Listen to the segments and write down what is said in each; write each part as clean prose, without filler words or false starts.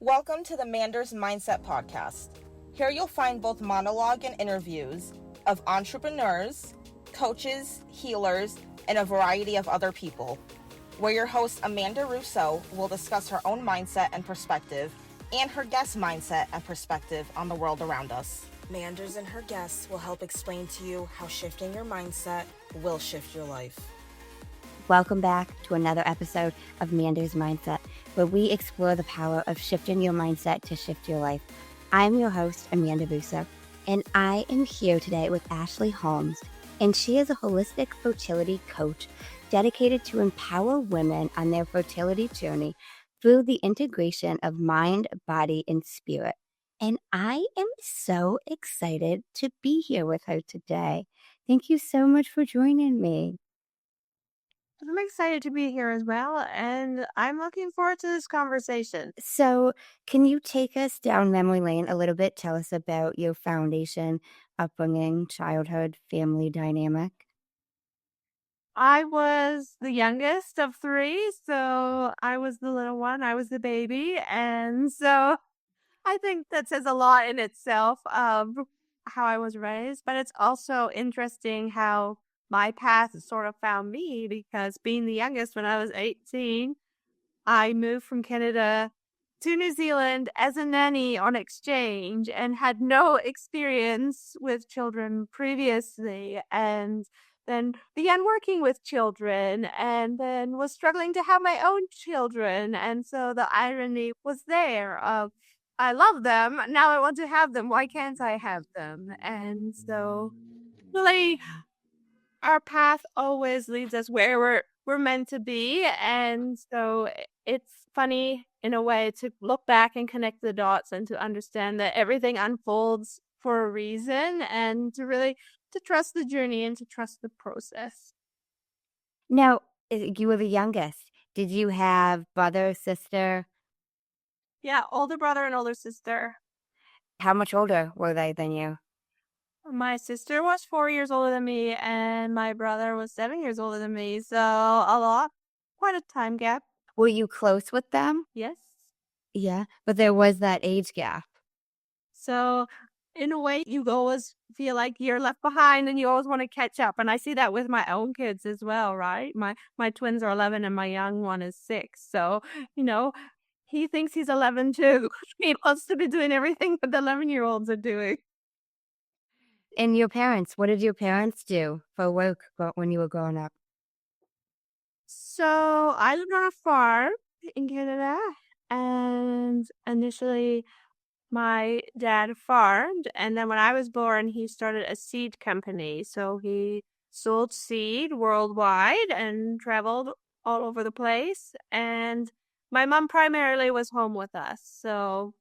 Welcome to the Manders Mindset Podcast. Here you'll find both monologue and interviews of entrepreneurs, coaches, healers, and a variety of other people, where your host Amanda Russo will discuss her own mindset and perspective and her guest mindset and perspective on the world around us. Manders and her guests will help explain to you how shifting your mindset will shift your life. Welcome back to another episode of Manders Mindset, where we explore the power of shifting your mindset to shift your life. I'm your host, Amanda Russo, and I am here today with Ashley Holmes, and she is a holistic fertility coach dedicated to empower women on their fertility journey through the integration of mind, body, and spirit. And I am so excited to be here with her today. Thank you so much for joining me. I'm excited to be here as well, and I'm looking forward to this conversation. So, can you take us down memory lane a little bit? Tell us about your foundation, upbringing, childhood, family dynamic. I was the youngest of three, so I was the little one, I was the baby, and so I think that says a lot in itself of how I was raised, but it's also interesting how my path sort of found me because being the youngest when I was 18, I moved from Canada to New Zealand as a nanny on exchange and had no experience with children previously. And then began working with children and then was struggling to have my own children. And so the irony was there of, I love them. Now I want to have them. Why can't I have them? And so really our path always leads us where we're meant to be, and so it's funny in a way to look back and connect the dots and to understand that everything unfolds for a reason, and to really to trust the journey and to trust the process. Now, you were the youngest. Did you have brother, sister? Yeah, older brother and older sister. How much older were they than you? My sister was 4 years older than me, and my brother was 7 years older than me. So a lot, quite a time gap. Were you close with them? Yes. Yeah, but there was that age gap. So in a way, you always feel like you're left behind and you always want to catch up. And I see that with my own kids as well, right? My twins are 11 and my young one is 6. So, he thinks he's 11 too. He wants to be doing everything that the 11-year-olds are doing. And your parents, what did your parents do for work when you were growing up? So I lived on a farm in Canada, and initially my dad farmed, and then when I was born, he started a seed company. So he sold seed worldwide and traveled all over the place. And my mom primarily was home with us. So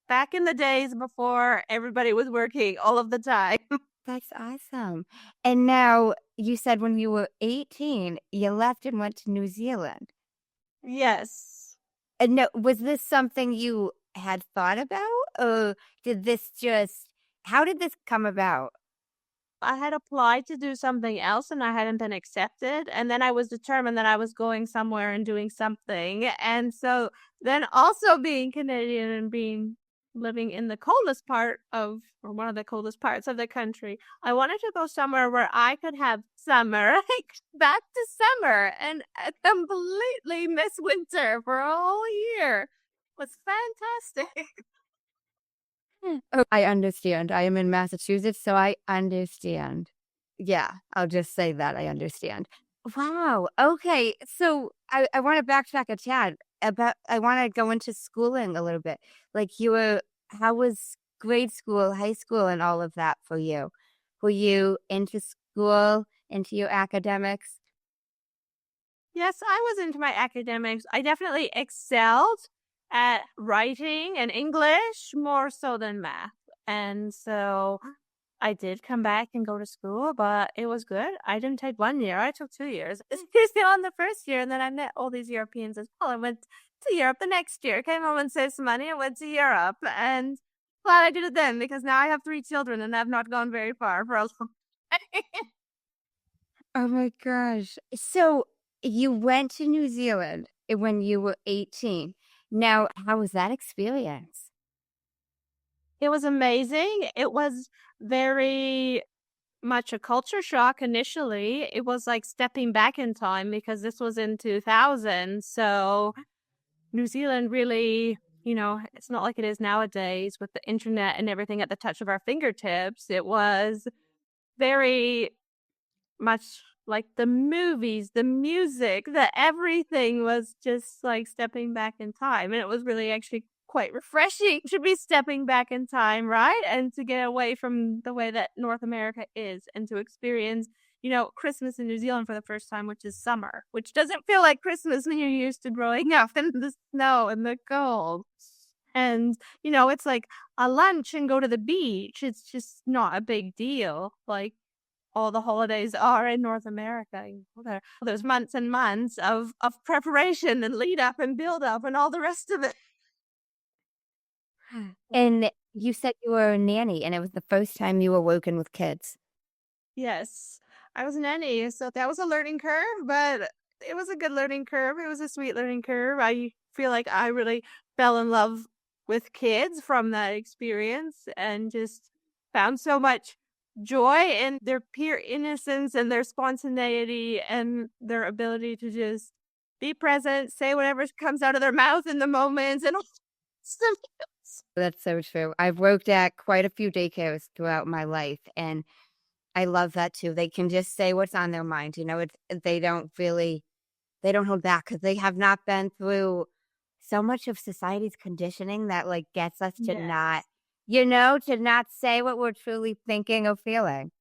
back in the days before everybody was working all of the time. That's awesome. And now you said when you were 18, you left and went to New Zealand. Yes. And no, was this something you had thought about, or how did this come about? I had applied to do something else and I hadn't been accepted. And then I was determined that I was going somewhere and doing something. And so then also being Canadian and living in the coldest part of, or one of the coldest parts of the country, I wanted to go somewhere where I could have summer, like back to summer, and completely miss winter for a whole year. It was fantastic. Oh, I understand. I am in Massachusetts, so I understand. Yeah, I'll just say that I understand. Wow. Okay. So I want to backtrack a tad I want to go into schooling a little bit. Like how was grade school, high school, and all of that for you? Were you into school, into your academics? Yes, I was into my academics. I definitely excelled at writing and English more so than math. And so I did come back and go to school, but it was good. I didn't take 1 year, I took 2 years. You're still on the first year, and then I met all these Europeans as well. I went to Europe the next year, came home and saved some money and went to Europe. And glad I did it then because now I have 3 children and I've not gone very far for a long time. Oh my gosh. So you went to New Zealand when you were 18. Now, how was that experience? It was amazing. It was very much a culture shock initially. It was like stepping back in time because this was in 2000. So New Zealand really, it's not like it is nowadays with the internet and everything at the touch of our fingertips. It was very much like the movies, the music, the everything was just like stepping back in time. And it was really actually quite refreshing to be stepping back in time, right? And to get away from the way that North America is and to experience, Christmas in New Zealand for the first time, which is summer, which doesn't feel like Christmas when you're used to growing up in the snow and the cold. And, it's like a lunch and go to the beach. It's just not a big deal. Like, all the holidays are in North America. There's months and months of preparation and lead up and build up and all the rest of it. And you said you were a nanny and it was the first time you were working with kids. Yes, I was a nanny, so that was a learning curve, but it was a good learning curve. It was a sweet learning curve. I feel like I really fell in love with kids from that experience and just found so much joy in their pure innocence and their spontaneity and their ability to just be present, say whatever comes out of their mouth in the moment, and all stuff. That's so true. I've worked at quite a few daycares throughout my life, and I love that too. They can just say what's on their mind. They don't hold back because they have not been through so much of society's conditioning that like gets us to not, Yes. to not say what we're truly thinking or feeling.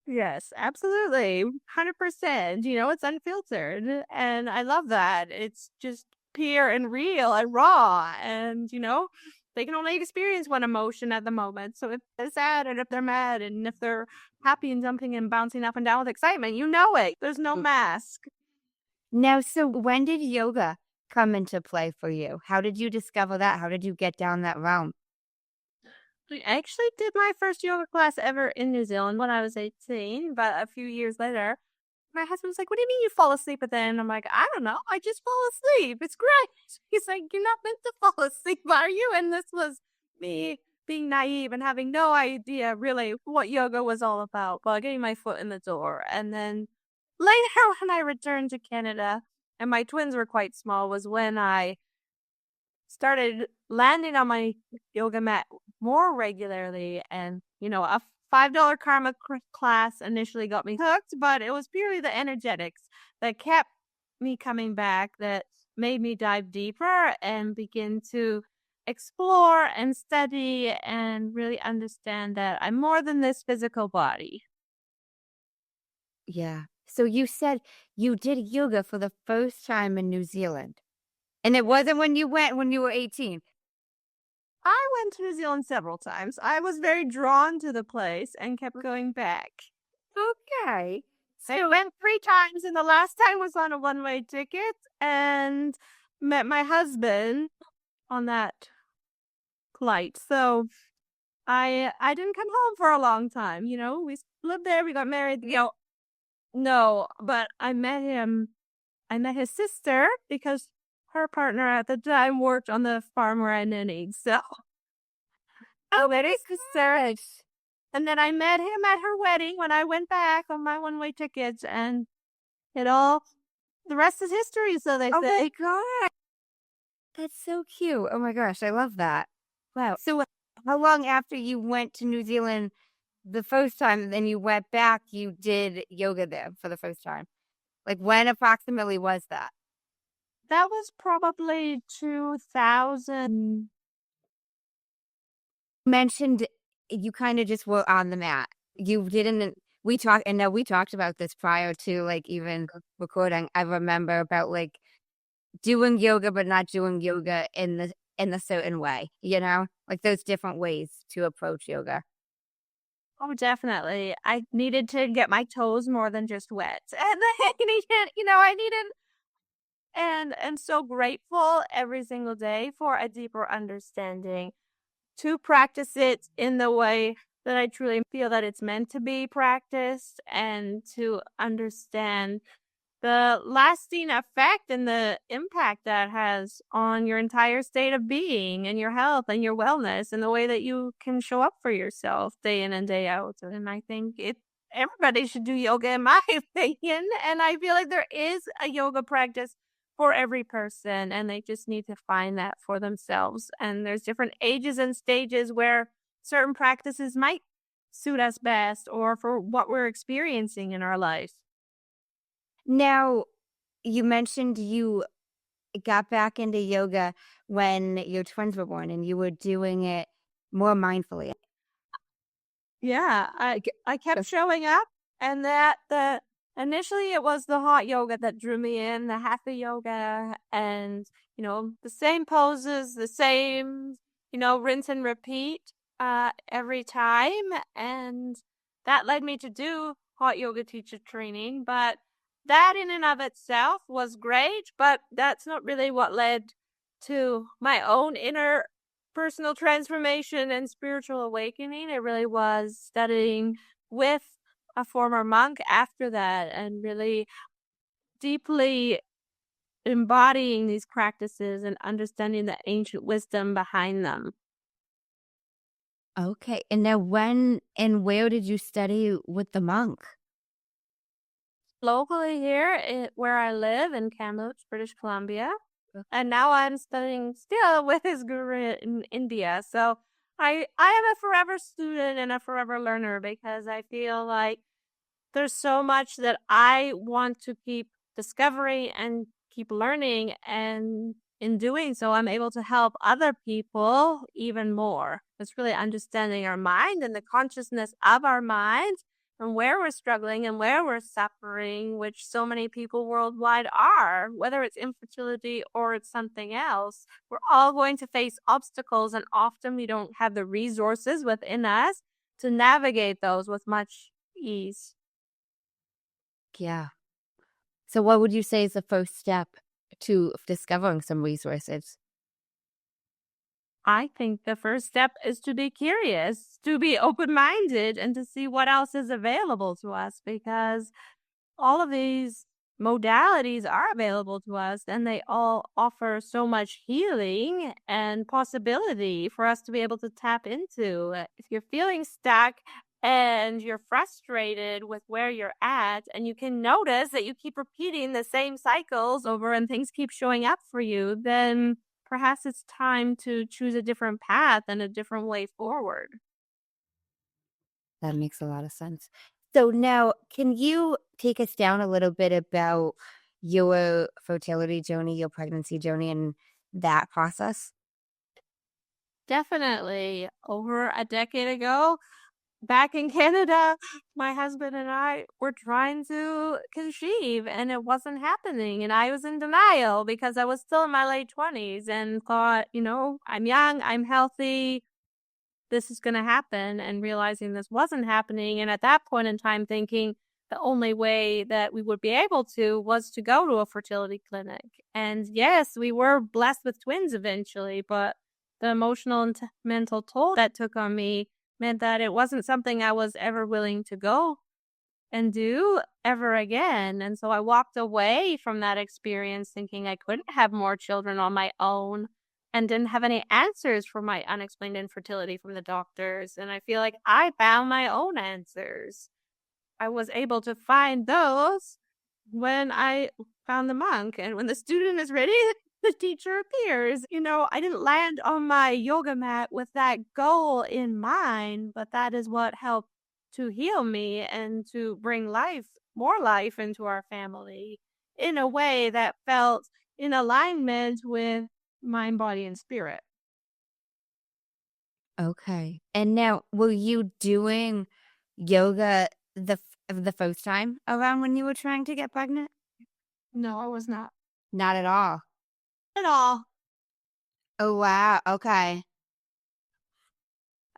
Yes, absolutely. 100%. It's unfiltered. And I love that. It's just pure and real and raw. And, they can only experience one emotion at the moment. So if they're sad and if they're mad and if they're happy and jumping and bouncing up and down with excitement, you know it. There's no mask. Now, so when did yoga come into play for you? How did you discover that? How did you get down that realm? I actually did my first yoga class ever in New Zealand when I was 18, but a few years later, my husband was like, "What do you mean you fall asleep at the end?" I'm like, "I don't know. I just fall asleep. It's great." He's like, "You're not meant to fall asleep, are you?" And this was me being naive and having no idea really what yoga was all about, but getting my foot in the door. And then later, when I returned to Canada and my twins were quite small, was when I started landing on my yoga mat more regularly. And, a $5 karma class initially got me hooked, but it was purely the energetics that kept me coming back, that made me dive deeper and begin to explore and study and really understand that I'm more than this physical body. Yeah. So you said you did yoga for the first time in New Zealand. And it wasn't when you went when you were 18. I went to New Zealand several times. I was very drawn to the place and kept going back. Okay. I went 3 times, and the last time was on a one-way ticket and met my husband on that flight. So I didn't come home for a long time. We lived there, we got married. No, but I met him. I met his sister because her partner at the time worked on the farm where I nannied. So I met his sister. And then I met him at her wedding when I went back on my one-way tickets, and the rest is history, so they Oh say. my God. That's so cute. Oh my gosh, I love that. Wow. So how long after you went to New Zealand the first time and then you went back, you did yoga there for the first time? Like when approximately was that? That was probably 2000. Mentioned you kind of just were on the mat. You didn't we talked about this prior to like even recording. I remember about like doing yoga but not doing yoga in the certain way, Like those different ways to approach yoga. Oh, definitely. I needed to get my toes more than just wet. And I needed and so grateful every single day for a deeper understanding to practice it in the way that I truly feel that it's meant to be practiced and to understand the lasting effect and the impact that has on your entire state of being and your health and your wellness and the way that you can show up for yourself day in and day out. And I think everybody should do yoga in my opinion. And I feel like there is a yoga practice for every person and they just need to find that for themselves. And there's different ages and stages where certain practices might suit us best or for what we're experiencing in our life. Now, you mentioned you got back into yoga when your twins were born and you were doing it more mindfully. Yeah, I kept showing up, and that the initially it was the hot yoga that drew me in, the hatha yoga, and the same poses, the same rinse and repeat every time, and that led me to do hot yoga teacher training. But that in and of itself was great, but that's not really what led to my own inner personal transformation and spiritual awakening. It really was studying with a former monk after that and really deeply embodying these practices and understanding the ancient wisdom behind them. Okay. And now when and where did you study with the monk? Locally here, where I live in Kamloops, British Columbia, and now I'm studying still with his guru in India. So I am a forever student and a forever learner because I feel like there's so much that I want to keep discovering and keep learning. And in doing so, I'm able to help other people even more. It's really understanding our mind and the consciousness of our mind and where we're struggling and where we're suffering, which so many people worldwide are, whether it's infertility or it's something else. We're all going to face obstacles, and often we don't have the resources within us to navigate those with much ease. Yeah. So what would you say is the first step to discovering some resources? I think the first step is to be curious, to be open minded, and to see what else is available to us because all of these modalities are available to us and they all offer so much healing and possibility for us to be able to tap into. If you're feeling stuck and you're frustrated with where you're at, and you can notice that you keep repeating the same cycles over and things keep showing up for you, then perhaps it's time to choose a different path and a different way forward. That makes a lot of sense. So now, can you take us down a little bit about your fertility journey, your pregnancy journey, and that process? Definitely. Over a decade ago, back in Canada, my husband and I were trying to conceive and it wasn't happening. And I was in denial because I was still in my late 20s and thought, I'm young, I'm healthy, this is going to happen. And realizing this wasn't happening. And at that point in time, thinking the only way that we would be able to was to go to a fertility clinic. And yes, we were blessed with twins eventually, but the emotional and mental toll that took on me meant that it wasn't something I was ever willing to go and do ever again. And so I walked away from that experience thinking I couldn't have more children on my own and didn't have any answers for my unexplained infertility from the doctors. And I feel like I found my own answers. I was able to find those when I found the monk. And when the student is ready, the teacher appears. I didn't land on my yoga mat with that goal in mind, but that is what helped to heal me and to bring more life into our family in a way that felt in alignment with mind, body, and spirit. Okay. And now, were you doing yoga the first time around when you were trying to get pregnant? No, I was not Not at all. at all. Oh, wow. Okay.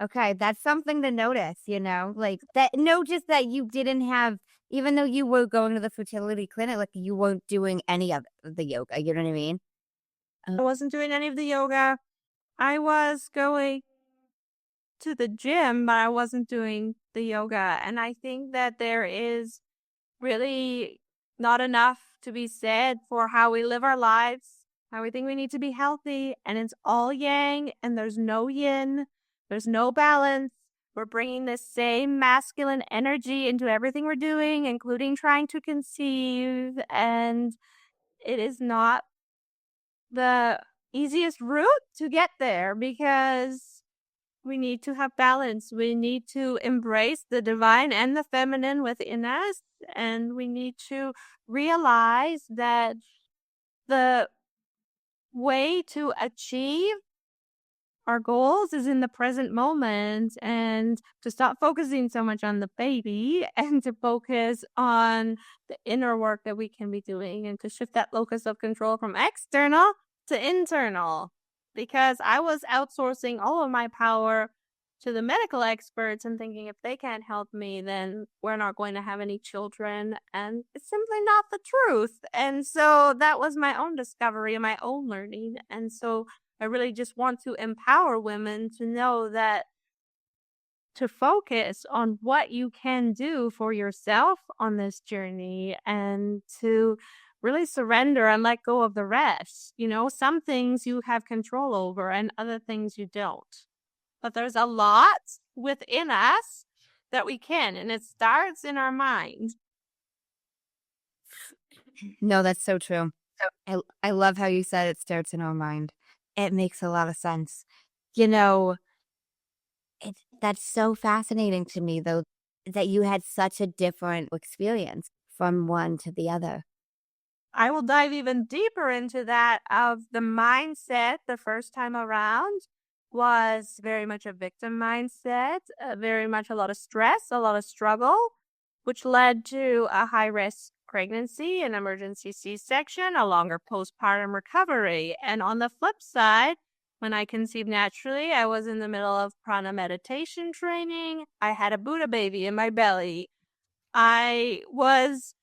Okay. That's something to notice, like that. No, just that you didn't have, even though you were going to the fertility clinic, like you weren't doing any of the yoga. You know what I mean? I wasn't doing any of the yoga. I was going to the gym, but I wasn't doing the yoga. And I think that there is really not enough to be said for how we live our lives, how we think we need to be healthy, and it's all yang and there's no yin, there's no balance. We're bringing this same masculine energy into everything we're doing, including trying to conceive, and it is not the easiest route to get there because we need to have balance. We need to embrace the divine and the feminine within us, and we need to realize that the way to achieve our goals is in the present moment, and to stop focusing so much on the baby and to focus on the inner work that we can be doing, and to shift that locus of control from external to internal. Because I was outsourcing all of my power to the medical experts and thinking if they can't help me, then we're not going to have any children. And it's simply not the truth. And so that was my own discovery and my own learning. And so I really just want to empower women to know that to focus on what you can do for yourself on this journey and to really surrender and let go of the rest. You know, some things you have control over and other things you don't. But there's a lot within us that we can, and it starts in our mind. No, that's so true. I love how you said it starts in our mind. It makes a lot of sense. You know, that's so fascinating to me, though, that you had such a different experience from one to the other. I will dive even deeper into that of the mindset the first time around was very much a victim mindset, very much a lot of stress, a lot of struggle, which led to a high-risk pregnancy, an emergency C-section, a longer postpartum recovery. And on the flip side, when I conceived naturally, I was in the middle of prana meditation training. I had a Buddha baby in my belly. I was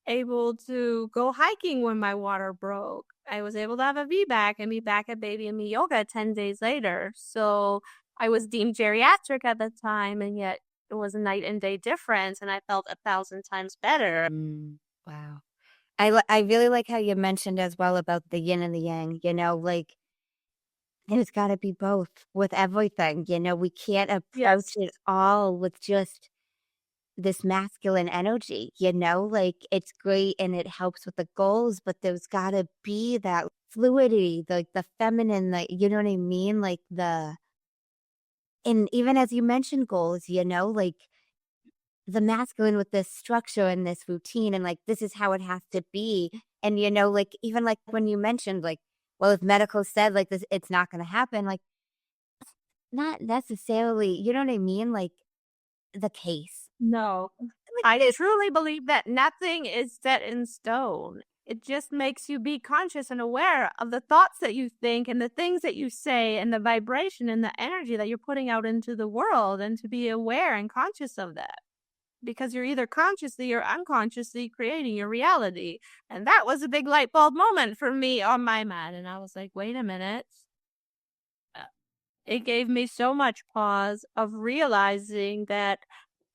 able to go hiking when my water broke. I was able to have a VBAC and be back at Baby and Me Yoga 10 days later. So I was deemed geriatric at the time, and yet it was a night and day difference, and I felt 1,000 times better. Wow. I really like how you mentioned as well about the yin and the yang, you know, like there's got to be both with everything. You know, we can't approach it all with just this masculine energy, you know, like it's great and it helps with the goals, but there's got to be that fluidity, like the feminine, like, you know what I mean? Like and even as you mentioned goals, you know, like the masculine with this structure and this routine and like, this is how it has to be. And, you know, like, even like when you mentioned, like, well, if medical said like this, it's not going to happen, like, not necessarily, you know what I mean? Like the case. No, I truly believe that nothing is set in stone. It just makes you be conscious and aware of the thoughts that you think and the things that you say and the vibration and the energy that you're putting out into the world, and to be aware and conscious of that. Because you're either consciously or unconsciously creating your reality. And that was a big light bulb moment for me on my mat. And I was like, wait a minute. It gave me so much pause of realizing that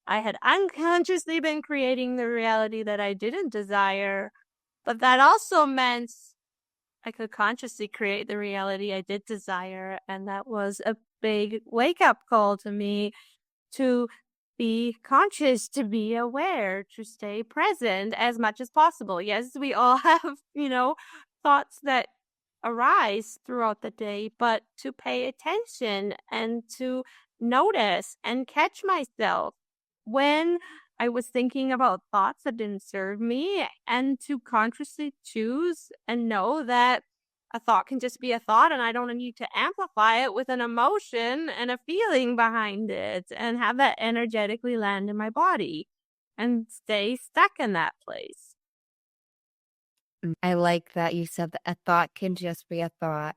I had unconsciously been creating the reality that I didn't desire, but that also meant I could consciously create the reality I did desire. And that was a big wake-up call to me to be conscious, to be aware, to stay present as much as possible. Yes, we all have, you know, thoughts that arise throughout the day, but to pay attention and to notice and catch myself when I was thinking about thoughts that didn't serve me, and to consciously choose and know that a thought can just be a thought and I don't need to amplify it with an emotion and a feeling behind it and have that energetically land in my body and stay stuck in that place. I like that you said that a thought can just be a thought.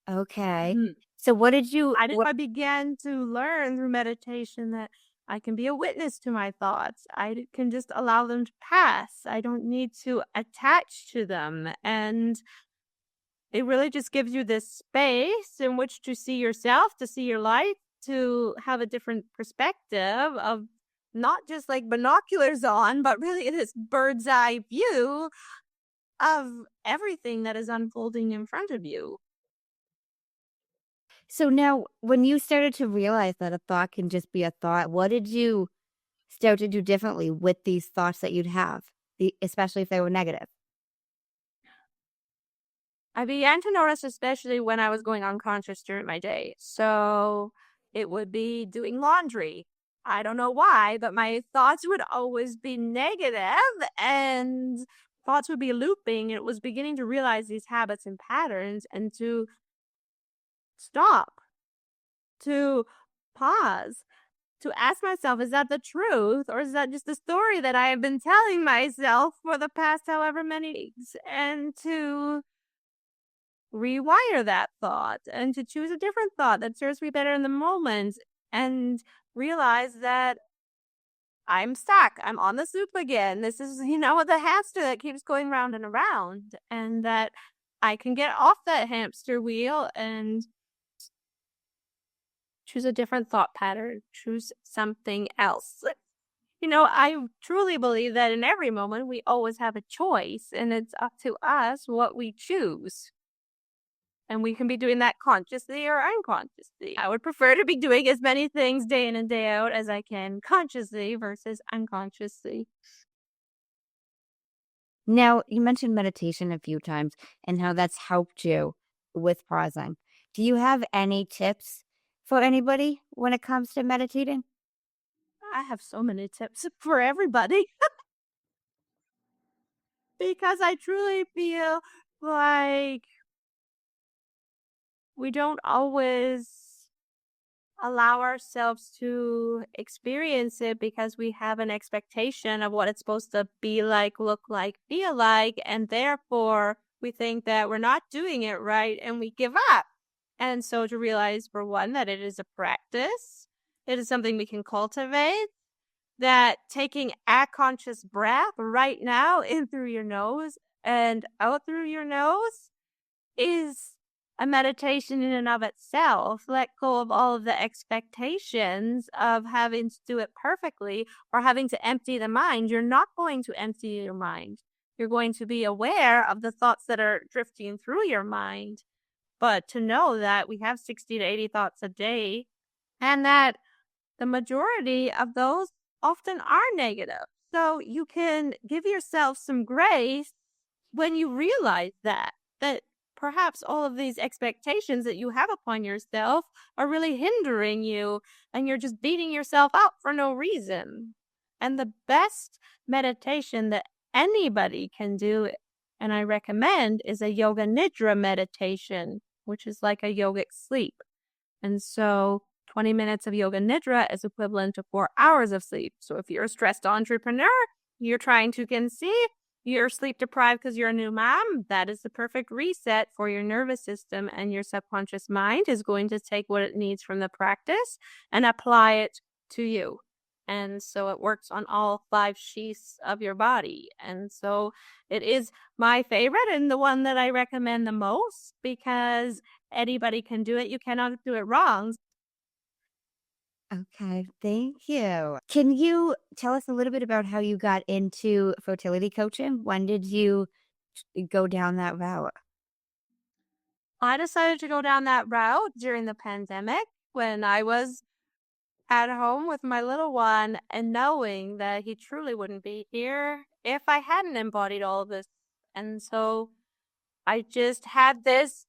Okay. Mhm. So what did you, I began to learn through meditation that I can be a witness to my thoughts. I can just allow them to pass. I don't need to attach to them. And it really just gives you this space in which to see yourself, to see your life, to have a different perspective of not just like binoculars on, but really this bird's eye view of everything that is unfolding in front of you. So now, when you started to realize that a thought can just be a thought, what did you start to do differently with these thoughts that you'd have, especially if they were negative? I began to notice, especially when I was going unconscious during my day. So it would be doing laundry. I don't know why, but my thoughts would always be negative and thoughts would be looping. It was beginning to realize these habits and patterns and to stop, to pause, to ask myself, is that the truth or is that just a story that I have been telling myself for the past however many weeks? And to rewire that thought and to choose a different thought that serves me better in the moment and realize that I'm stuck. I'm on the soup again. This is, the hamster that keeps going round and around, and that I can get off that hamster wheel and choose a different thought pattern, choose something else. I truly believe that in every moment we always have a choice, and it's up to us what we choose. And we can be doing that consciously or unconsciously. I would prefer to be doing as many things day in and day out as I can consciously versus unconsciously. Now, you mentioned meditation a few times and how that's helped you with pausing. Do you have any tips for anybody when it comes to meditating? I have so many tips for everybody because I truly feel like we don't always allow ourselves to experience it because we have an expectation of what it's supposed to be like, look like, feel like, and therefore we think that we're not doing it right and we give up. And so to realize, for one, that it is a practice, it is something we can cultivate, that taking a conscious breath right now in through your nose and out through your nose is a meditation in and of itself. Let go of all of the expectations of having to do it perfectly or having to empty the mind. You're not going to empty your mind. You're going to be aware of the thoughts that are drifting through your mind. But to know that we have 60 to 80 thoughts a day and that the majority of those often are negative. So you can give yourself some grace when you realize that perhaps all of these expectations that you have upon yourself are really hindering you and you're just beating yourself up for no reason. And the best meditation that anybody can do, and I recommend, is a yoga nidra meditation, which is like a yogic sleep. And so 20 minutes of yoga nidra is equivalent to 4 hours of sleep. So if you're a stressed entrepreneur, you're trying to conceive, you're sleep deprived because you're a new mom, that is the perfect reset for your nervous system, and your subconscious mind is going to take what it needs from the practice and apply it to you. And so it works on all 5 sheaths of your body. And so it is my favorite and the one that I recommend the most because anybody can do it. You cannot do it wrong. Okay, thank you. Can you tell us a little bit about how you got into fertility coaching? When did you go down that route? I decided to go down that route during the pandemic when I was at home with my little one and knowing that he truly wouldn't be here if I hadn't embodied all of this. And so I just had this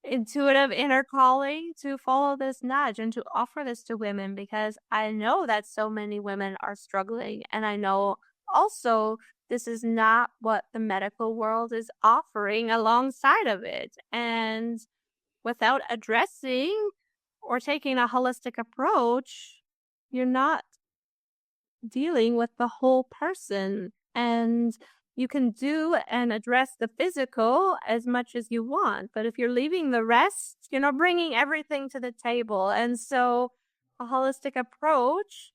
intuitive inner calling to follow this nudge and to offer this to women because I know that so many women are struggling. And I know also this is not what the medical world is offering alongside of it. And without addressing or taking a holistic approach, you're not dealing with the whole person. And you can do and address the physical as much as you want. But if you're leaving the rest, you're not bringing everything to the table. And so a holistic approach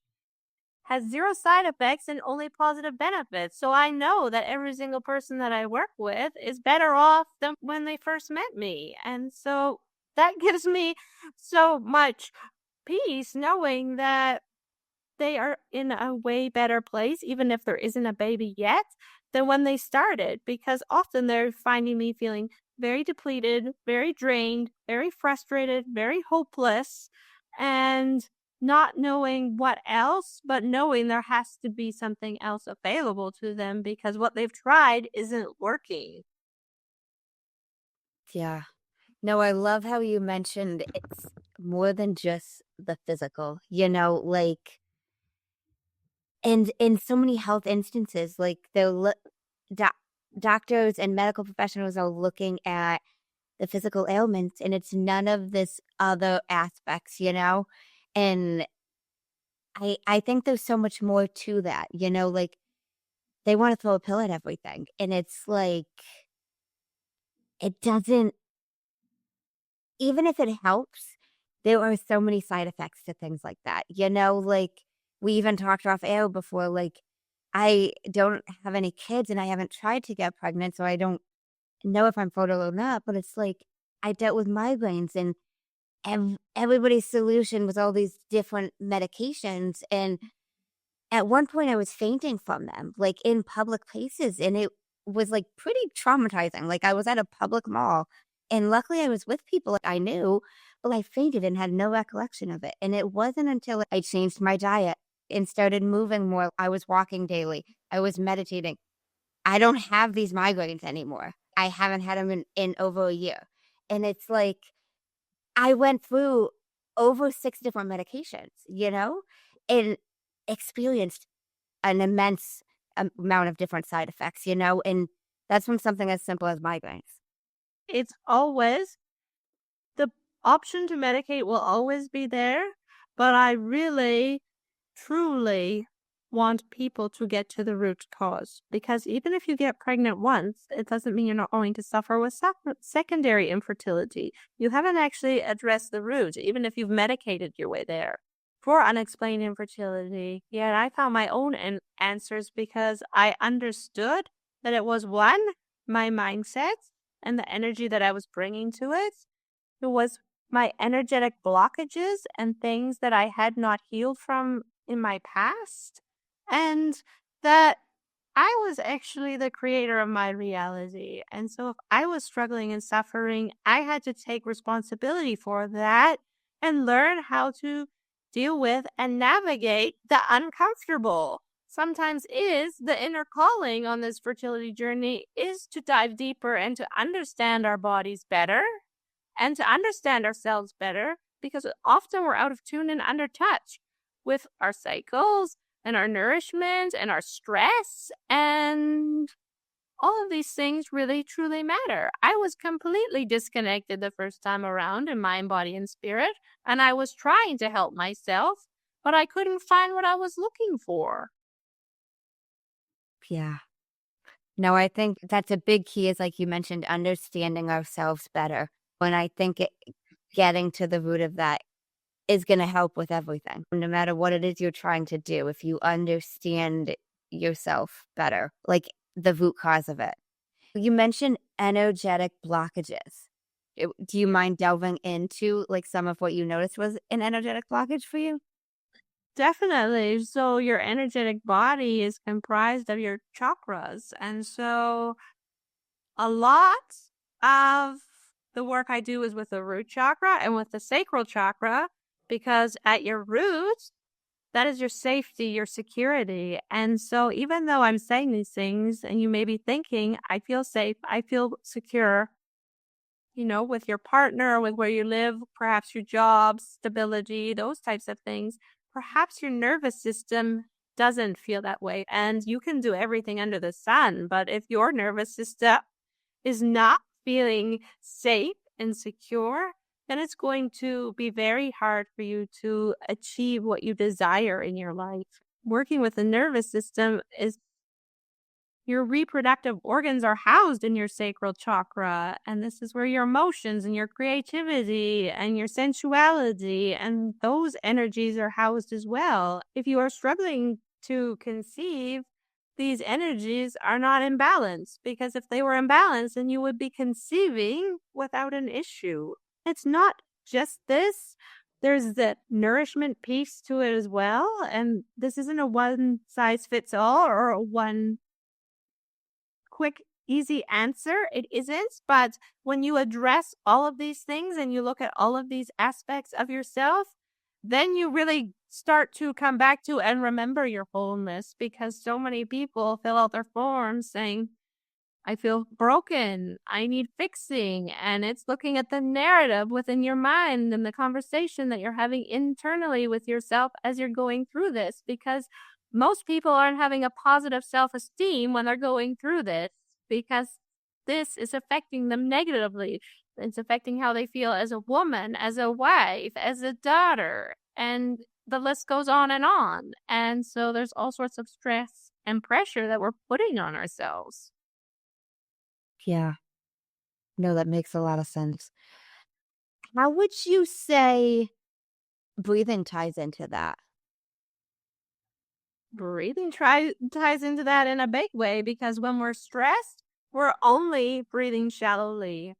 has 0 side effects and only positive benefits. So I know that every single person that I work with is better off than when they first met me. And so that gives me so much peace knowing that they are in a way better place, even if there isn't a baby yet, than when they started, because often they're finding me feeling very depleted, very drained, very frustrated, very hopeless, and not knowing what else, but knowing there has to be something else available to them because what they've tried isn't working. Yeah. No, I love how you mentioned it's more than just the physical, like, and in so many health instances, like, doc doctors and medical professionals are looking at the physical ailments, and it's none of this other aspects. And I think there's so much more to that, like, they wanna throw a pill at everything, and it's like, it doesn't even if it helps, there are so many side effects to things like that, like, we even talked off air before, like, I don't have any kids, and I haven't tried to get pregnant, so I don't know if I'm fertile or not, but it's like, I dealt with migraines, and everybody's solution was all these different medications, and at one point, I was fainting from them, like, in public places, and it was, like, pretty traumatizing. Like, I was at a public mall, and luckily I was with people I knew, but I fainted and had no recollection of it, and it wasn't until I changed my diet and started moving more. I was walking daily. I was meditating. I don't have these migraines anymore. I haven't had them in over a year, and it's like, I went through over 6 different medications, and experienced an immense amount of different side effects, and that's from something as simple as migraines. It's always the option to medicate will always be there, but I really, truly want people to get to the root cause because even if you get pregnant once, it doesn't mean you're not going to suffer with secondary infertility. You haven't actually addressed the root, even if you've medicated your way there. For unexplained infertility, yet I found my own answers because I understood that it was one, my mindset and the energy that I was bringing to it. It was my energetic blockages and things that I had not healed from in my past, and that I was actually the creator of my reality. And so if I was struggling and suffering, I had to take responsibility for that and learn how to deal with and navigate the uncomfortable. Sometimes is the inner calling on this fertility journey is to dive deeper and to understand our bodies better and to understand ourselves better because often we're out of tune and under touch with our cycles and our nourishment and our stress, and all of these things really truly matter. I was completely disconnected the first time around in mind, body, and spirit, and I was trying to help myself, but I couldn't find what I was looking for. Yeah. No, I think that's a big key is, like you mentioned, understanding ourselves better. And I think getting to the root of that is gonna help with everything. No matter what it is you're trying to do, if you understand yourself better, like the root cause of it. You mentioned energetic blockages. Do you mind delving into, like, some of what you noticed was an energetic blockage for you? Definitely. So your energetic body is comprised of your chakras. And so a lot of the work I do is with the root chakra and with the sacral chakra, because at your root, that is your safety, your security. And so even though I'm saying these things and you may be thinking, I feel safe, I feel secure, with your partner, with where you live, perhaps your job, stability, those types of things. Perhaps your nervous system doesn't feel that way. And you can do everything under the sun. But if your nervous system is not feeling safe and secure, then it's going to be very hard for you to achieve what you desire in your life. Working with the nervous system is your reproductive organs are housed in your sacral chakra, and this is where your emotions and your creativity and your sensuality and those energies are housed as well. If you are struggling to conceive, these energies are not in balance because if they were in balance, then you would be conceiving without an issue. It's not just this. There's the nourishment piece to it as well. And this isn't a one size fits all or a one quick, easy answer. It isn't. But when you address all of these things and you look at all of these aspects of yourself, then you really start to come back to and remember your wholeness, because so many people fill out their forms saying, I feel broken, I need fixing. And it's looking at the narrative within your mind and the conversation that you're having internally with yourself as you're going through this, because most people aren't having a positive self-esteem when they're going through this, because this is affecting them negatively. It's affecting how they feel as a woman, as a wife, as a daughter, and the list goes on and on. And so there's all sorts of stress and pressure that we're putting on ourselves. Yeah. No, that makes a lot of sense. How would you say breathing ties into that? Breathing ties into that in a big way, because when we're stressed, we're only breathing shallowly.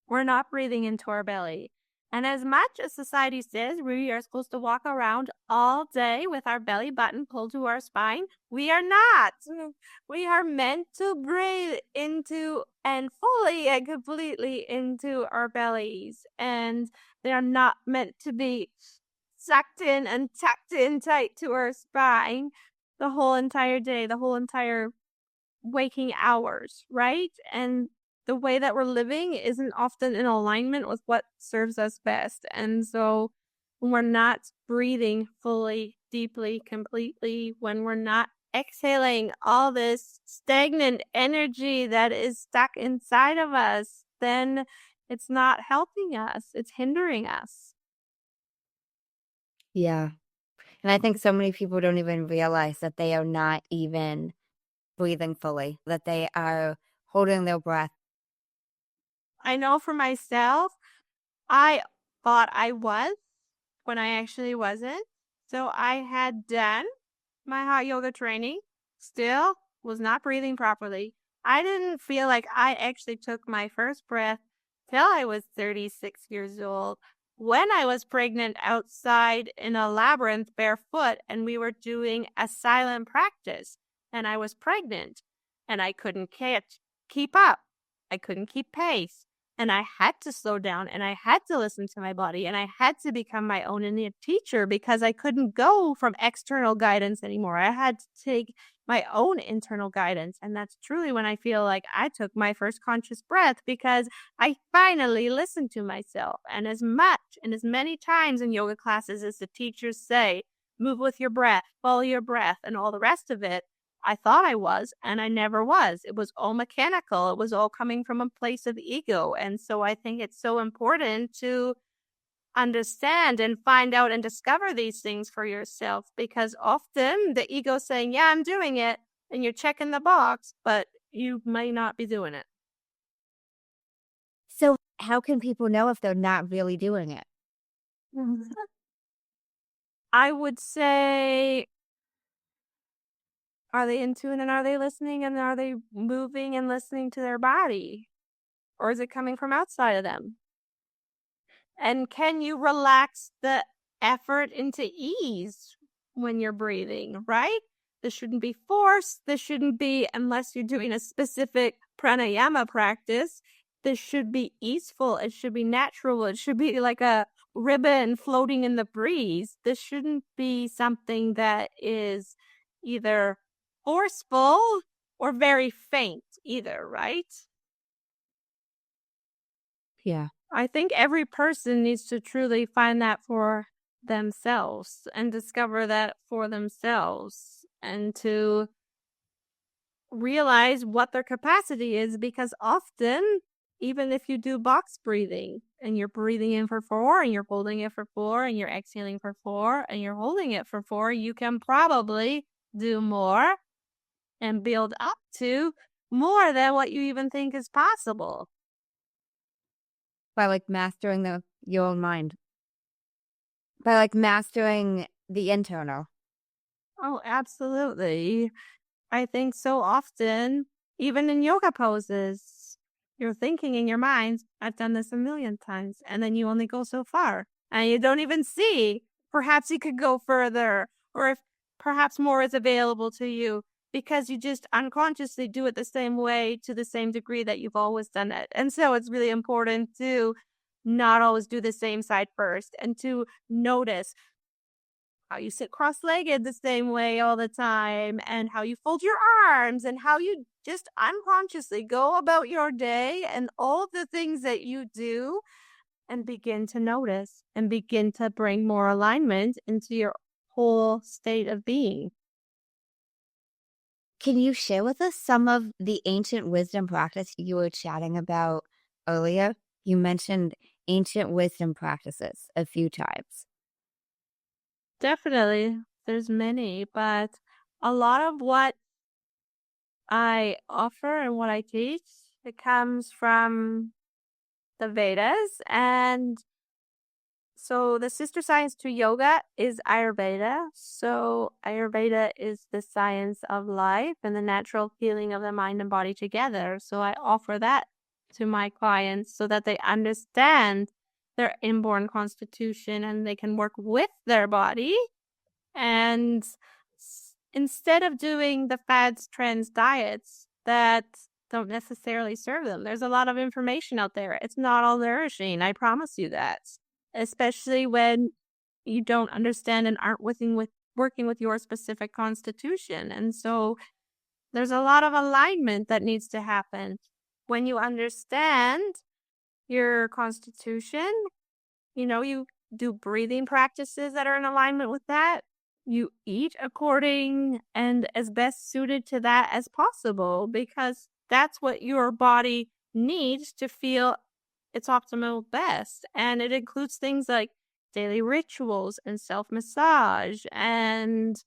We're not breathing into our belly. And as much as society says we are supposed to walk around all day with our belly button pulled to our spine, we are not. We are meant to breathe into and fully and completely into our bellies. And they're not meant to be sucked in and tucked in tight to our spine the whole entire day, the whole entire waking hours, right? And the way that we're living isn't often in alignment with what serves us best. And so when we're not breathing fully, deeply, completely, when we're not exhaling all this stagnant energy that is stuck inside of us, then it's not helping us, it's hindering us. Yeah. And I think so many people don't even realize that they are not even breathing fully, that they are holding their breath. I know for myself, I thought I was when I actually wasn't. So I had done my hot yoga training, still was not breathing properly. I didn't feel like I actually took my first breath till I was 36 years old, when I was pregnant outside in a labyrinth barefoot, and we were doing a silent practice, and I was pregnant and I couldn't keep up. I couldn't keep pace. And I had to slow down, and I had to listen to my body, and I had to become my own innate teacher, because I couldn't go from external guidance anymore. I had to take my own internal guidance. And that's truly when I feel like I took my first conscious breath, because I finally listened to myself. And as much and as many times in yoga classes as the teachers say, move with your breath, follow your breath, and all the rest of it, I thought I was, and I never was. It was all mechanical. It was all coming from a place of ego. And so I think it's so important to understand and find out and discover these things for yourself, because often the ego is saying, yeah, I'm doing it, and you're checking the box, but you may not be doing it. So how can people know if they're not really doing it? I would say, are they in tune, and are they listening, and are they moving and listening to their body? Or is it coming from outside of them? And can you relax the effort into ease when you're breathing, right? This shouldn't be forced. This shouldn't be, unless you're doing a specific pranayama practice, this should be easeful. It should be natural. It should be like a ribbon floating in the breeze. This shouldn't be something that is either forceful or very faint either, right? Yeah. I think every person needs to truly find that for themselves and discover that for themselves, and to realize what their capacity is, because often, even if you do box breathing and you're breathing in for 4 and you're holding it for 4 and you're exhaling for 4 and you're holding it for 4, you can probably do more and build up to more than what you even think is possible. By like mastering your own mind. By like mastering the internal. Oh, absolutely. I think so often, even in yoga poses, you're thinking in your mind, I've done this a million times, and then you only go so far, and you don't even see. Perhaps you could go further, or if perhaps more is available to you. because you just unconsciously do it the same way to the same degree that you've always done it. And so it's really important to not always do the same side first and to notice how you sit cross-legged the same way all the time and how you fold your arms and how you just unconsciously go about your day and all of the things that you do, and begin to notice and begin to bring more alignment into your whole state of being. Can you share with us some of the ancient wisdom practice you were chatting about earlier? You mentioned ancient wisdom practices a few times. Definitely, there's many, but a lot of what I offer and what I teach, it comes from the Vedas. And so the sister science to yoga is Ayurveda. So Ayurveda is the science of life and the natural healing of the mind and body together. So I offer that to my clients so that they understand their inborn constitution and they can work with their body. And instead of doing the fads, trends, diets that don't necessarily serve them, there's a lot of information out there. It's not all nourishing. I promise you that, especially when you don't understand and aren't working with your specific constitution. And so there's a lot of alignment that needs to happen. When you understand your constitution, you do breathing practices that are in alignment with that. You eat according and as best suited to that as possible, because that's what your body needs to feel its optimal best. And it includes things like daily rituals and self-massage and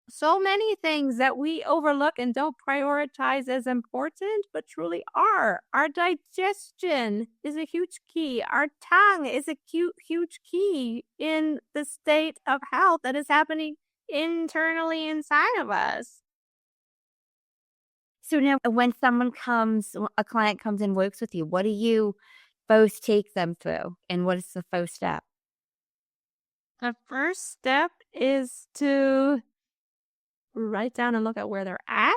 so many things that we overlook and don't prioritize as important, but truly are. Our digestion is a huge key. Our tongue is a huge key in the state of health that is happening internally inside of us. So now, when a client comes and works with you, what do you both take them through? And what is the first step? The first step is to write down and look at where they're at,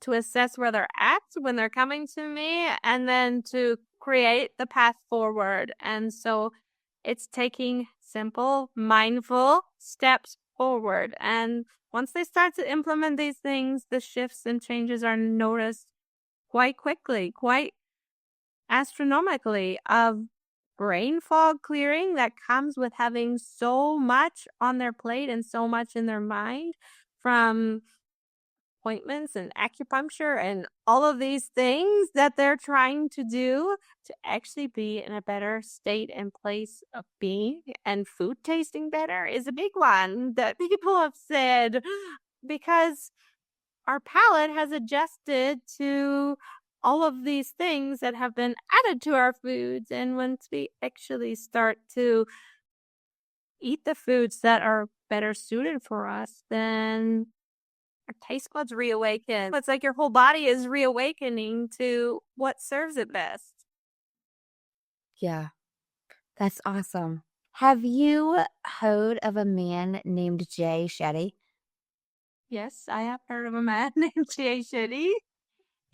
to assess where they're at when they're coming to me, and then to create the path forward. And so it's taking simple, mindful steps forward. And once they start to implement these things, the shifts and changes are noticed quite quickly, quite astronomically, of brain fog clearing that comes with having so much on their plate and so much in their mind, from appointments and acupuncture and all of these things that they're trying to do to actually be in a better state and place of being. And food tasting better is a big one that people have said, because our palate has adjusted to all of these things that have been added to our foods. And once we actually start to eat the foods that are better suited for us, then our taste buds reawaken. It's like your whole body is reawakening to what serves it best. Yeah, that's awesome. Have you heard of a man named Jay Shetty? Yes, I have heard of a man named Jay Shetty.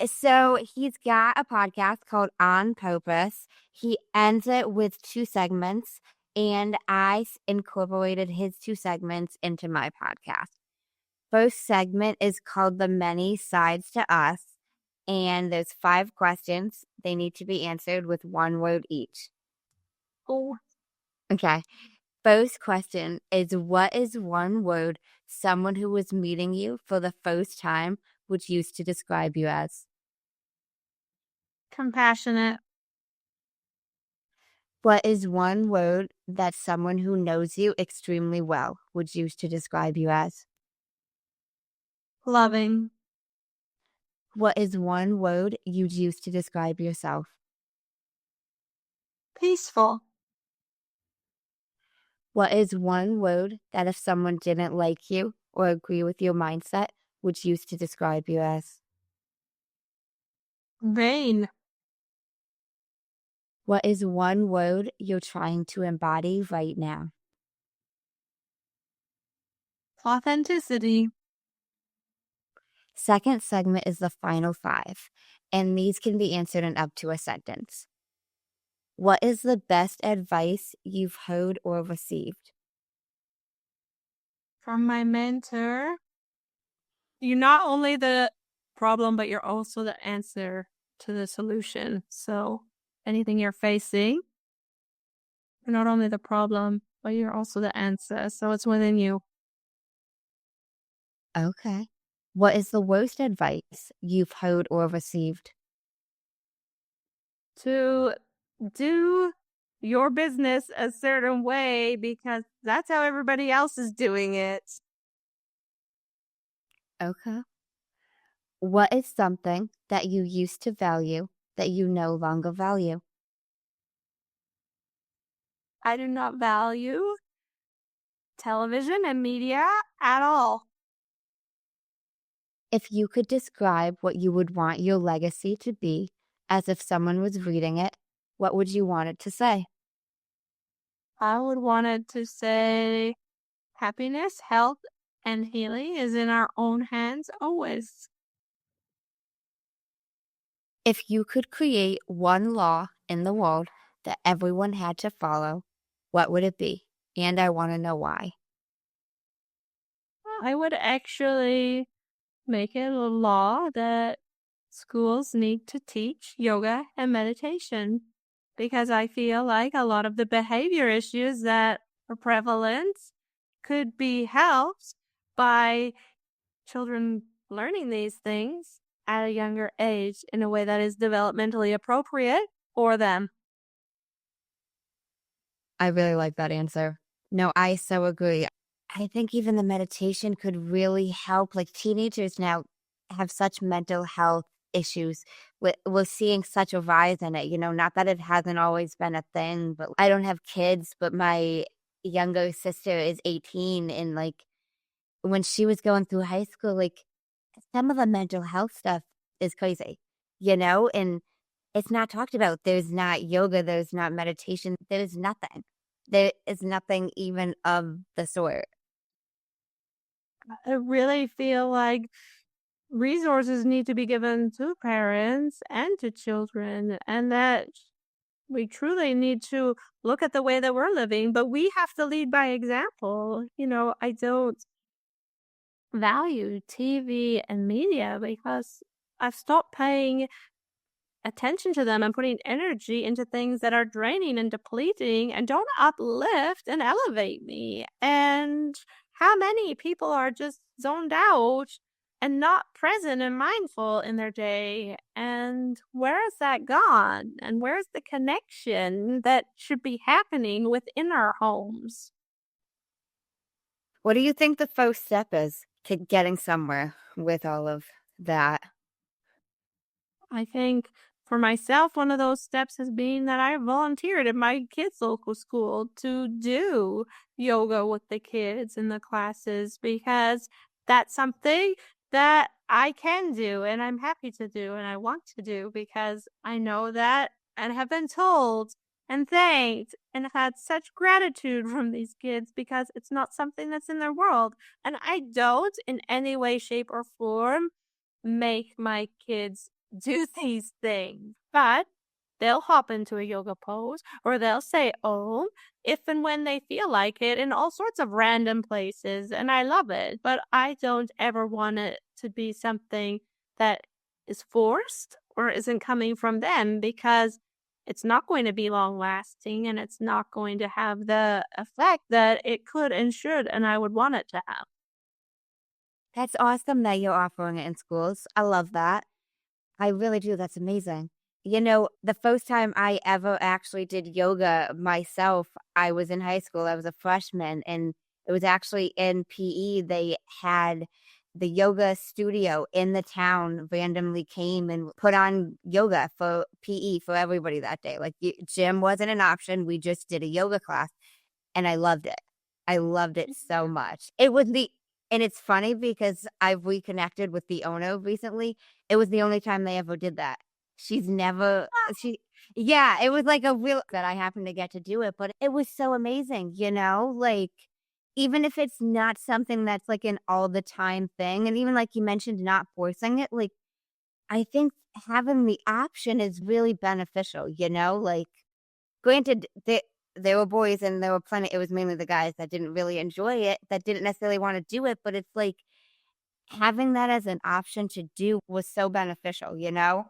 So he's got a podcast called On Purpose. He ends it with 2 segments, and I incorporated his 2 segments into my podcast. First segment is called The Many Sides to Us, and there's 5 questions. They need to be answered with 1 word each. Oh, Okay. First question is, what is 1 word someone who was meeting you for the first time would use to describe you as? compassionate. What is 1 word that someone who knows you extremely well would use to describe you as? Loving. What is 1 word you'd use to describe yourself? Peaceful. What is 1 word that if someone didn't like you or agree with your mindset would use to describe you as? Vain. What is 1 word you're trying to embody right now? Authenticity. Second segment is the final 5, and these can be answered in up to a sentence. What is the best advice you've heard or received? From my mentor, you're not only the problem, but you're also the answer to the solution. So anything you're facing, you're not only the problem, but you're also the answer. So it's within you. Okay. What is the worst advice you've heard or received? To do your business a certain way because that's how everybody else is doing it. Okay. What is something that you used to value that you no longer value? I do not value television and media at all. If you could describe what you would want your legacy to be as if someone was reading it, what would you want it to say? I would want it to say happiness, health, and healing is in our own hands always. If you could create one law in the world that everyone had to follow, what would it be? And I want to know why. I would actually make it a law that schools need to teach yoga and meditation because I feel like a lot of the behavior issues that are prevalent could be helped by children learning these things at a younger age in a way that is developmentally appropriate for them. I really like that answer. No, I so agree. I think even the meditation could really help. Like teenagers now have such mental health issues. We're seeing such a rise in it. Not that it hasn't always been a thing, but I don't have kids, but my younger sister is 18. And like when she was going through high school, like some of the mental health stuff is crazy, and it's not talked about. There's not yoga, there's not meditation, there's nothing. There is nothing even of the sort. I really feel like resources need to be given to parents and to children, and that we truly need to look at the way that we're living, but we have to lead by example. I don't value TV and media because I've stopped paying attention to them and putting energy into things that are draining and depleting and don't uplift and elevate me. And how many people are just zoned out and not present and mindful in their day? And where has that gone? And where's the connection that should be happening within our homes? What do you think the first step is to getting somewhere with all of that? I think for myself, one of those steps has been that I volunteered at my kids' local school to do yoga with the kids in the classes because that's something that I can do and I'm happy to do and I want to do because I know that and have been told and thanked and had such gratitude from these kids because it's not something that's in their world. And I don't in any way, shape, or form make my kids do these things, but they'll hop into a yoga pose or they'll say "oh" if and when they feel like it in all sorts of random places, and I love it. But I don't ever want it to be something that is forced or isn't coming from them because it's not going to be long lasting and it's not going to have the effect that it could and should and I would want it to have. That's awesome that you're offering it in schools. I love that. I really do. That's amazing. The first time I ever actually did yoga myself, I was in high school. I was a freshman, and it was actually in PE. They had the yoga studio in the town randomly came and put on yoga for PE for everybody that day. Like, gym wasn't an option. We just did a yoga class, and I loved it. I loved it so much. And it's funny because I've reconnected with the owner recently. It was the only time they ever did that. She's never it was like a real that I happened to get to do it, but it was so amazing, like even if it's not something that's like an all the time thing, and even like you mentioned, not forcing it, like I think having the option is really beneficial, you know? Like, granted, there were boys and there were plenty, it was mainly the guys that didn't really enjoy it, that didn't necessarily want to do it, but it's like having that as an option to do was so beneficial, you know?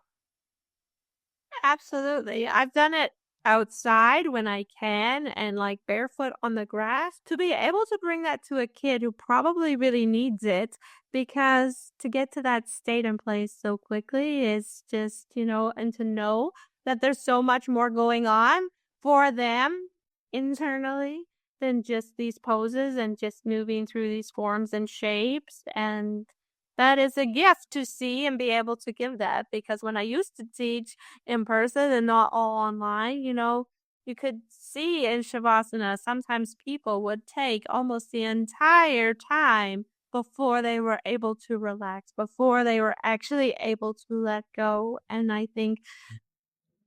Absolutely. I've done it outside when I can and like barefoot on the grass to be able to bring that to a kid who probably really needs it because to get to that state and place so quickly is just, and to know that there's so much more going on for them internally than just these poses and just moving through these forms and shapes. And that is a gift to see and be able to give that because when I used to teach, in person and not all online, you could see in Shavasana, sometimes people would take almost the entire time before they were able to relax, before they were actually able to let go. And I think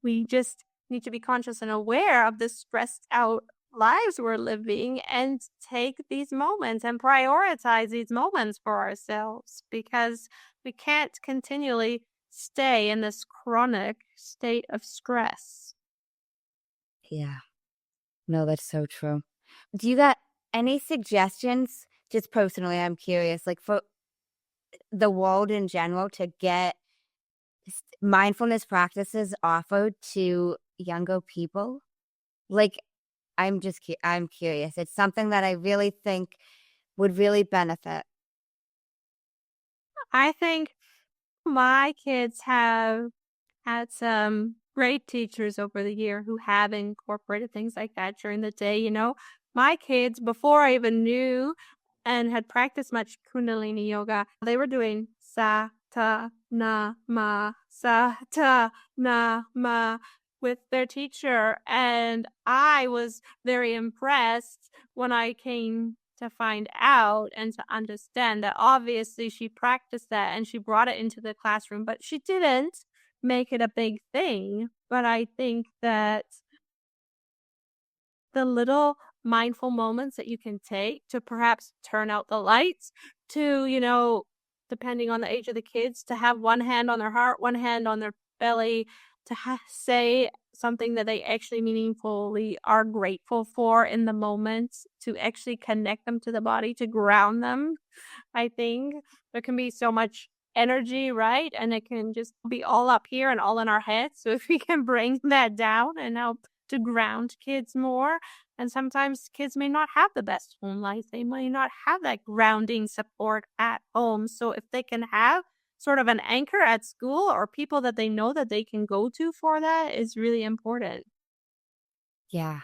we just need to be conscious and aware of the stressed out lives we're living and take these moments and prioritize these moments for ourselves because we can't continually stay in this chronic state of stress. Yeah. No, that's so true. Do you got any suggestions? Just personally, I'm curious, like for the world in general to get mindfulness practices offered to younger people? Like, I'm curious. It's something that I really think would really benefit. I think my kids have had some great teachers over the year who have incorporated things like that during the day. My kids, before I even knew and had practiced much Kundalini yoga, they were doing sa ta na ma with their teacher. And I was very impressed when I came to find out and to understand that obviously she practiced that and she brought it into the classroom, but she didn't make it a big thing. But I think that the little mindful moments that you can take to perhaps turn out the lights, to, depending on the age of the kids, to have one hand on their heart, one hand on their belly, to say something that they actually meaningfully are grateful for in the moment, to actually connect them to the body, to ground them. I think there can be so much energy, right? And it can just be all up here and all in our heads. So if we can bring that down and help to ground kids more. And sometimes kids may not have the best home life. They may not have that grounding support at home. So if they can have sort of an anchor at school or people that they know that they can go to for that is really important. Yeah,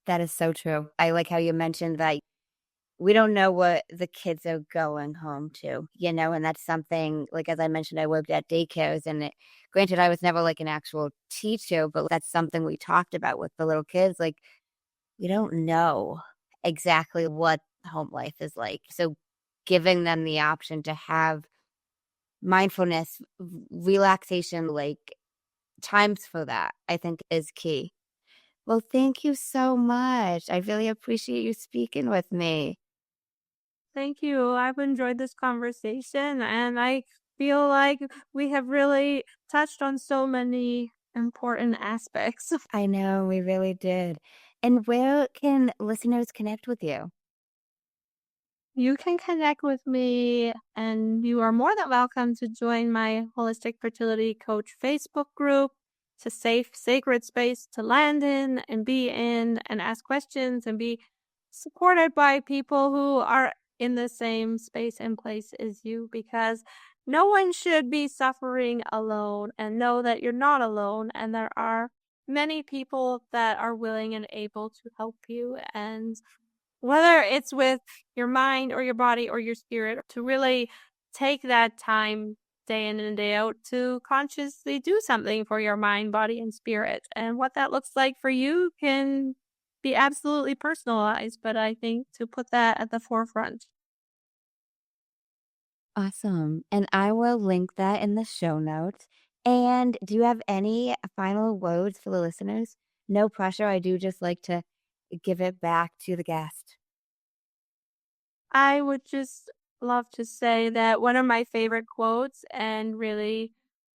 that is so true. I like how you mentioned that we don't know what the kids are going home to, you know, and that's something, like, as I mentioned, I worked at daycares and granted, I was never like an actual teacher, but that's something we talked about with the little kids. Like, we don't know exactly what home life is like. So giving them the option to have mindfulness, relaxation, like times for that, I think is key. Well, thank you so much. I really appreciate you speaking with me. Thank you. I've enjoyed this conversation and I feel like we have really touched on so many important aspects. I know, we really did. And where can listeners connect with you? You can connect with me, and you are more than welcome to join my Holistic Fertility Coach Facebook group. It's a safe, sacred space to land in and be in and ask questions and be supported by people who are in the same space and place as you because no one should be suffering alone and know that you're not alone and there are many people that are willing and able to help you and whether it's with your mind or your body or your spirit, to really take that time day in and day out to consciously do something for your mind, body, and spirit. And what that looks like for you can be absolutely personalized, but I think to put that at the forefront. Awesome. And I will link that in the show notes. And do you have any final words for the listeners? No pressure. I do just like to give it back to the guest. I would just love to say that one of my favorite quotes, and really,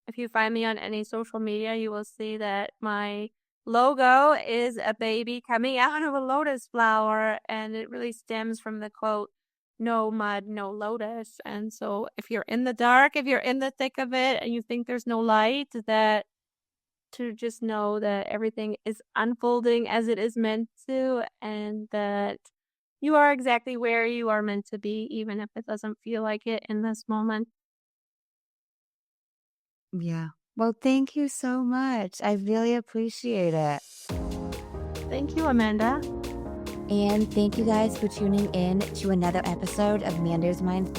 if you find me on any social media, you will see that my logo is a baby coming out of a lotus flower, and it really stems from the quote, no mud, no lotus. And so if you're in the dark, if you're in the thick of it and you think there's no light, that to just know that everything is unfolding as it is meant to, and that you are exactly where you are meant to be, even if it doesn't feel like it in this moment. Yeah. Well, thank you so much. I really appreciate it. Thank you, Amanda. And thank you guys for tuning in to another episode of Mander's Mind.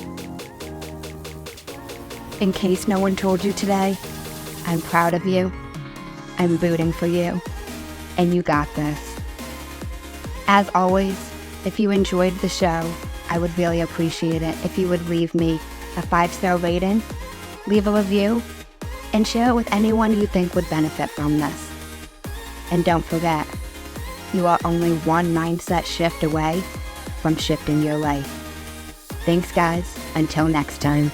In case no one told you today, I'm proud of you. I'm rooting for you. And you got this. As always, if you enjoyed the show, I would really appreciate it if you would leave me a 5-star rating, leave a review, and share it with anyone you think would benefit from this. And don't forget, you are only one mindset shift away from shifting your life. Thanks, guys. Until next time.